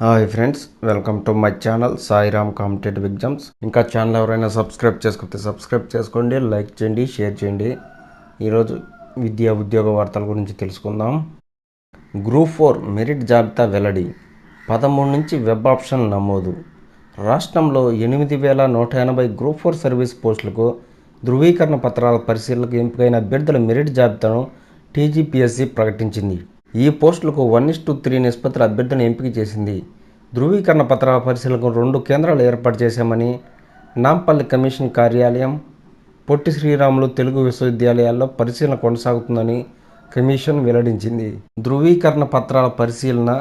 Hi friends, welcome to my channel Sairam competitive exams. ఇంకా channel ఎవరైనా subscribe చేసుకుంటే subscribe చేసుకోండి, లైక్ చేయండి, షేర్ చేయండి. ఈరోజు విద్యా ఉద్యోగ వార్తల గురించి తెలుసుకుందాం. గ్రూప్ 4 మెరిట్ జాబితా వెల్లడి. 13 నుంచి వెబ్ ఆప్షన్ నమోదు. రాష్ట్రంలో 8,180 గ్రూప్ 4 సర్వీస్ పోస్టులకు ధృవీకరణ పత్రాల పరిశీలనకు ఎంపికైన అభ్యర్థుల మెరిట్ జాబితాను టీజీపీఎస్సీ ప్రకటించింది. ఈ పోస్టులకు 1:3 నిష్పత్తుల అభ్యర్థులను ఎంపిక చేసింది. ధృవీకరణ పత్రాల పరిశీలనకు 2 కేంద్రాలు ఏర్పాటు చేశామని నాంపల్లి కమిషన్ కార్యాలయం, పొట్టి శ్రీరాములు తెలుగు విశ్వవిద్యాలయాల్లో పరిశీలన కొనసాగుతుందని కమిషన్ వెల్లడించింది. ధృవీకరణ పత్రాల పరిశీలన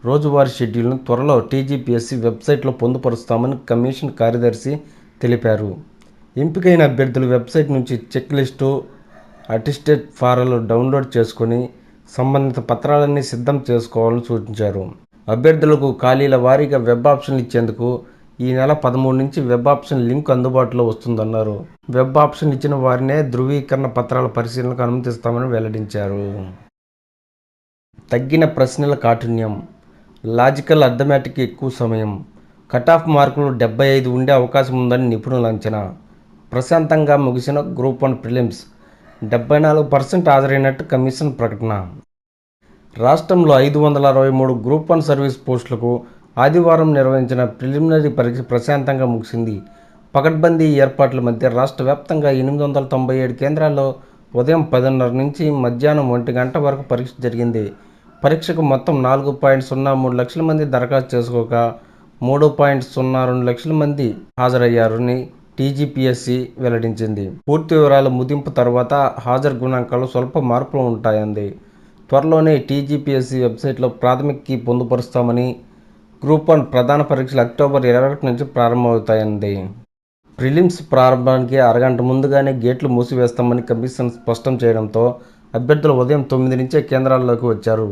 రోజువారీ షెడ్యూల్ను త్వరలో టీజీపీఎస్సీ వెబ్సైట్లో పొందుపరుస్తామని కమిషన్ కార్యదర్శి తెలిపారు. ఎంపికైన అభ్యర్థులు వెబ్సైట్ నుంచి చెక్ లిస్టు, అటెస్టేట్ ఫారాలు డౌన్లోడ్ చేసుకొని సంబంధిత పత్రాలన్నీ సిద్ధం చేసుకోవాలని సూచించారు. అభ్యర్థులకు ఖాళీల వారీగా వెబ్ ఆప్షన్లు ఇచ్చేందుకు ఈ నెల 13 నుంచి వెబ్ ఆప్షన్ లింక్ అందుబాటులో వస్తుందన్నారు. వెబ్ ఆప్షన్ ఇచ్చిన వారినే ధృవీకరణ పత్రాల పరిశీలనకు అనుమతిస్తామని వెల్లడించారు. తగ్గిన ప్రశ్నల కాఠిన్యం, లాజికల్ అర్థమెటిక్ ఎక్కువ సమయం, కటాఫ్ మార్కులు 75 ఉండే అవకాశం ఉందని నిపుణుల అంచనా. ప్రశాంతంగా ముగిసిన గ్రూప్ 1 ప్రిలిమ్స్ 74% హాజరైనట్టు కమిషన్ ప్రకటన. రాష్ట్రంలో 563 గ్రూప్ 1 సర్వీస్ పోస్టులకు ఆదివారం నిర్వహించిన ప్రిలిమినరీ పరీక్ష ప్రశాంతంగా ముగిసింది. పకడ్బందీ ఏర్పాట్ల మధ్య రాష్ట్ర వ్యాప్తంగా 897 కేంద్రాల్లో ఉదయం 10:30 నుంచి మధ్యాహ్నం 1 గంట వరకు పరీక్ష జరిగింది. పరీక్షకు మొత్తం 4.03 లక్షల మంది దరఖాస్తు చేసుకోగా 3.02 లక్షల మంది హాజరయ్యారని టీజీపీఎస్సీ వెల్లడించింది. పూర్తి వివరాల ముగింపు తర్వాత హాజరు గణాంకాలు స్వల్ప మార్పులు ఉంటాయంది. త్వరలోనే టీజీపీఎస్సీ వెబ్సైట్లో ప్రాథమిక కీ పొందుపరుస్తామని, గ్రూప్ 1 ప్రధాన పరీక్షలు అక్టోబర్ 21 నుంచి ప్రారంభమవుతాయంది. ప్రిలిమ్స్ ప్రారంభానికి అరగంట ముందుగానే గేట్లు మూసివేస్తామని కమిషన్ స్పష్టం చేయడంతో అభ్యర్థులు ఉదయం 9 నుంచే కేంద్రాల్లోకి వచ్చారు.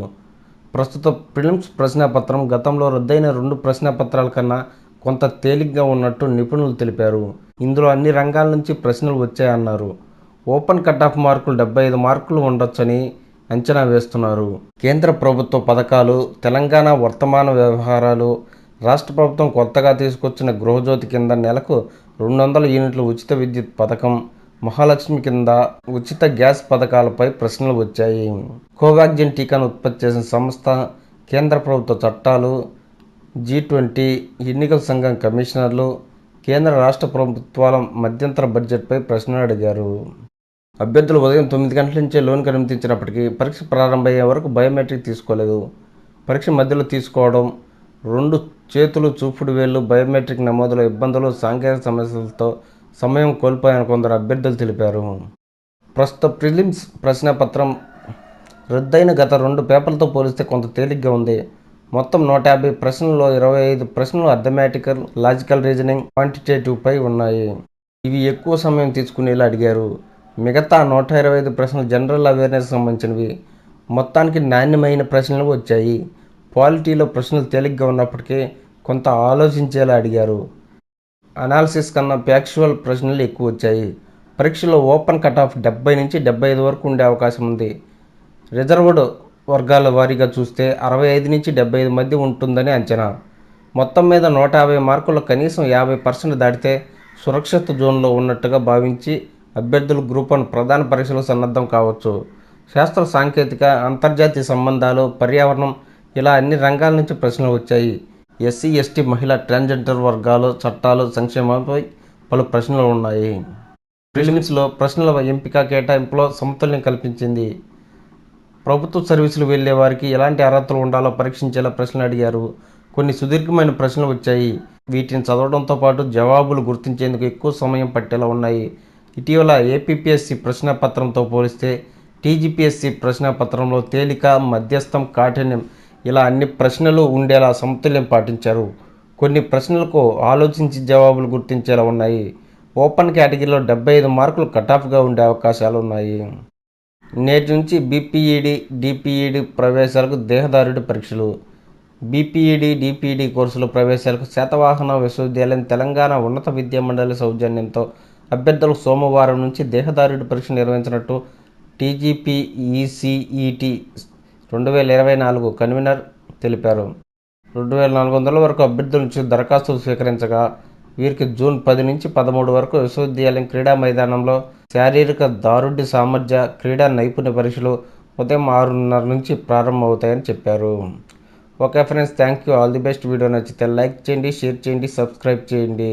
ప్రస్తుత ప్రిలిమ్స్ ప్రశ్నాపత్రం గతంలో రద్దయిన 2 ప్రశ్నాపత్రాల కన్నా కొంత తేలిగ్గా ఉన్నట్టు నిపుణులు తెలిపారు. ఇందులో అన్ని రంగాల నుంచి ప్రశ్నలు వచ్చాయన్నారు. ఓపెన్ కటాఫ్ మార్కులు 75 మార్కులు ఉండొచ్చని అంచనా వేస్తున్నారు. కేంద్ర ప్రభుత్వ పథకాలు, తెలంగాణ వర్తమాన వ్యవహారాలు, రాష్ట్ర ప్రభుత్వం కొత్తగా తీసుకొచ్చిన గృహజ్యోతి కింద నెలకు 200 యూనిట్ల ఉచిత విద్యుత్ పథకం, మహాలక్ష్మి కింద ఉచిత గ్యాస్ పథకాలపై ప్రశ్నలు వచ్చాయి. కోవాక్సిన్ టీకాను ఉత్పత్తి చేసిన సంస్థ, కేంద్ర ప్రభుత్వ చట్టాలు, G20, ఎన్నికల సంఘం కమిషనర్లు, కేంద్ర రాష్ట్ర ప్రభుత్వాల మధ్యంతర బడ్జెట్పై ప్రశ్నలు అడిగారు. అభ్యర్థులు ఉదయం 9 గంటల నుంచే లోన్కి అనుమతించినప్పటికీ పరీక్ష ప్రారంభమయ్యే వరకు బయోమెట్రిక్ తీసుకోలేదు. పరీక్ష మధ్యలో తీసుకోవడం, 2 చేతులు, చూపుడు వేళ్లు బయోమెట్రిక్ నమోదులో ఇబ్బందులు, సాంకేతిక సమస్యలతో సమయం కోల్పోయాలని కొందరు అభ్యర్థులు తెలిపారు. ప్రస్తుత ప్రిలిమ్స్ ప్రశ్నాపత్రం రద్దయిన గత 2 పేపర్లతో పోలిస్తే కొంత తేలిగ్గా ఉంది. మొత్తం 150 ప్రశ్నల్లో 25 ప్రశ్నలు అర్థమెటికల్, లాజికల్ రీజనింగ్, క్వాంటిటేటివ్ పై ఉన్నాయి. ఇవి ఎక్కువ సమయం తీసుకునేలా అడిగారు. మిగతా 125 ప్రశ్నలు జనరల్ అవేర్నెస్ సంబంధించినవి. మొత్తానికి నాణ్యమైన ప్రశ్నలు వచ్చాయి. పాలిటీలో ప్రశ్నలు తేలిగ్గా ఉన్నప్పటికీ కొంత ఆలోచించేలా అడిగారు. అనాలిసిస్ కన్నా ఫ్యాక్చువల్ ప్రశ్నలు ఎక్కువ వచ్చాయి. పరీక్షలో ఓపెన్ కటాఫ్ 70 నుంచి 75 వరకు ఉండే అవకాశం ఉంది. రిజర్వ్డ్ వర్గాల వారీగా చూస్తే 65 నుంచి 75 మధ్య ఉంటుందని అంచనా. మొత్తం మీద 150 మార్కుల్లో కనీసం 50% దాటితే సురక్షిత జోన్లో ఉన్నట్టుగా భావించి అభ్యర్థులు గ్రూప్ 1 ప్రధాన పరీక్షలకు సన్నద్ధం కావచ్చు. శాస్త్ర సాంకేతిక, అంతర్జాతీయ సంబంధాలు, పర్యావరణం ఇలా అన్ని రంగాల నుంచి ప్రశ్నలు వచ్చాయి. ఎస్సీ, ఎస్టీ, మహిళా, ట్రాన్స్జెండర్ వర్గాలు, చట్టాలు, సంక్షేమంపై పలు ప్రశ్నలు ఉన్నాయి. ప్రిలిమ్స్లో ప్రశ్నల ఎంపిక, కేటాయింపులో సమతుల్యం కల్పించింది. ప్రభుత్వ సర్వీసులు వెళ్లే వారికి ఎలాంటి అర్హతలు ఉండాలో పరీక్షించేలా ప్రశ్నలు అడిగారు. కొన్ని సుదీర్ఘమైన ప్రశ్నలు వచ్చాయి. వీటిని చదవడంతో పాటు జవాబులు గుర్తించేందుకు ఎక్కువ సమయం పట్టేలా ఉన్నాయి. ఇటీవల ఏపీపీఎస్సీ ప్రశ్నాపత్రంతో పోలిస్తే టీజీపీఎస్సీ ప్రశ్నాపత్రంలో తేలిక, మధ్యస్థం, కాఠిన్యం ఇలా అన్ని ప్రశ్నలు ఉండేలా సమతుల్యం పాటించారు. కొన్ని ప్రశ్నలకు ఆలోచించి జవాబులు గుర్తించేలా ఉన్నాయి. ఓపెన్ కేటగిరీలో 75 మార్కులు కటాఫ్గా ఉండే అవకాశాలు ఉన్నాయి. నేటి నుంచి బీపీఈడీ, డీపీఈడీ ప్రవేశాలకు దేహదారుడి పరీక్షలు. బీపీఈడీ, డీపీఈడీ కోర్సుల ప్రవేశాలకు శాతవాహన విశ్వవిద్యాలయం, తెలంగాణ ఉన్నత విద్యా మండలి సౌజన్యంతో అభ్యర్థులకు సోమవారం నుంచి దేహదారుడి పరీక్ష నిర్వహించినట్టు టీజీపీఈసీఈటీ 2024 కన్వీనర్ తెలిపారు. 2400 వరకు అభ్యర్థుల నుంచి దరఖాస్తులు స్వీకరించగా వీరికి జూన్ 10 నుంచి 13 వరకు విశ్వవిద్యాలయం క్రీడా మైదానంలో శారీరక దారుఢ్య సామర్థ్య క్రీడా నైపుణ్య పరీక్షలు ఉదయం 6:30 నుంచి ప్రారంభమవుతాయని చెప్పారు. Okay friends, thank you, all the best. Video నచ్చితే లైక్ చేయండి, షేర్ చేయండి, సబ్స్క్రైబ్ చేయండి.